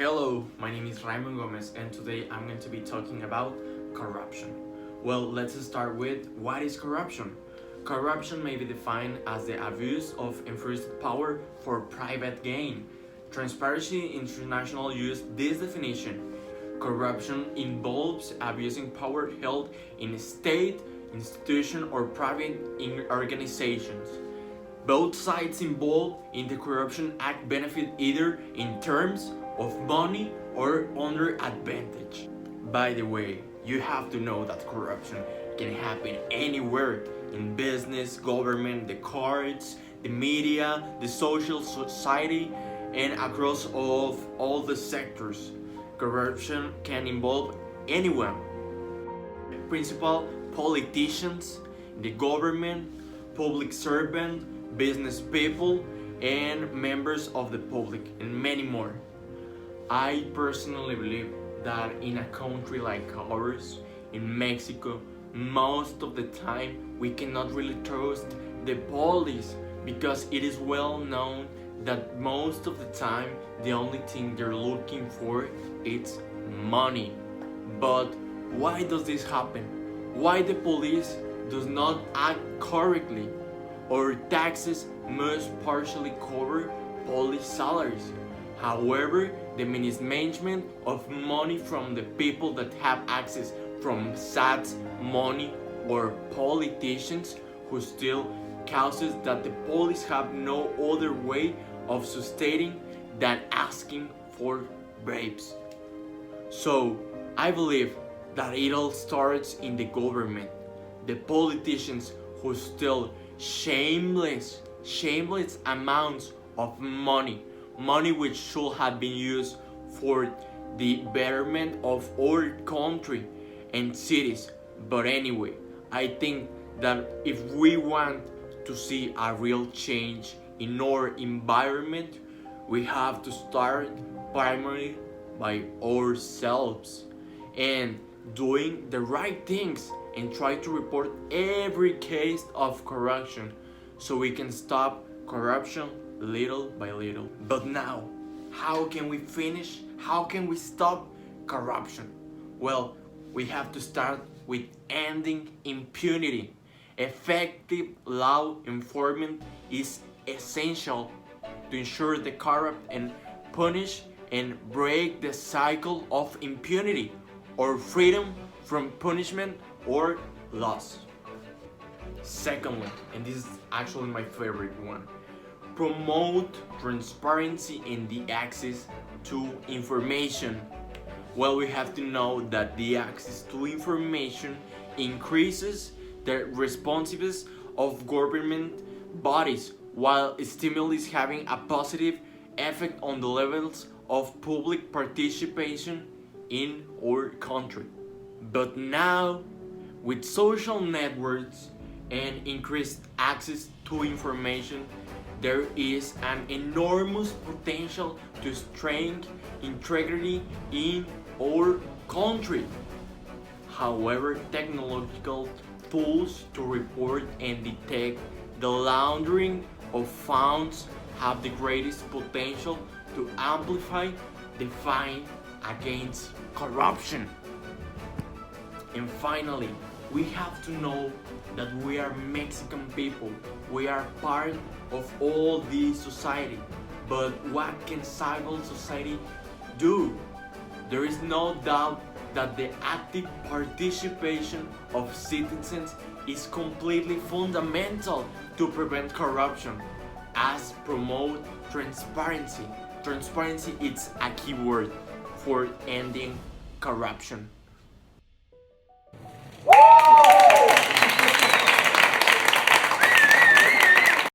Hello, my name is Raymond Gomez and today I'm going to be talking about corruption. Well, let's start with what is corruption? Corruption may be defined as the abuse of enforced power for private gain. Transparency International used this definition. Corruption involves abusing power held in a state, institution, or private organizations. Both sides involved in the corruption act benefit either in terms of money or under advantage. By the way, you have to know that corruption can happen anywhere in business, government, the courts, the media, the social society, and across all the sectors. Corruption can involve anyone. Principal politicians, the government, public servant, business people, and members of the public, and many more. I personally believe that in a country like ours, in Mexico, most of the time we cannot really trust the police because it is well known that most of the time the only thing they're looking for is money. But why does this happen? Why the police does not act correctly? Or taxes must partially cover police salaries. However, the mismanagement of money from the people that have access from SAT's money or politicians who steal causes that the police have no other way of sustaining than asking for bribes. So, I believe that it all starts in the government. The politicians who steal shameless amounts of money which should have been used for the betterment of our country and cities. But anyway, I think that if we want to see a real change in our environment, we have to start primarily by ourselves and doing the right things and try to report every case of corruption so we can stop corruption little by little. But now, how can we finish? How can we stop corruption? Well, we have to start with ending impunity. Effective law enforcement is essential to ensure the corrupt and punish and break the cycle of impunity or freedom from punishment or loss. Secondly, and this is actually my favorite one, promote transparency in the access to information. Well, we have to know that the access to information increases the responsiveness of government bodies while still is having a positive effect on the levels of public participation in our country. But now, with social networks and increased access to information, there is an enormous potential to strengthen integrity in our country. However, technological tools to report and detect the laundering of funds have the greatest potential to amplify the fight against corruption. And finally, we have to know that we are Mexican people. We are part of all this society. But what can civil society do? There is no doubt that the active participation of citizens is completely fundamental to prevent corruption, as promote transparency. Transparency is a key word for ending corruption.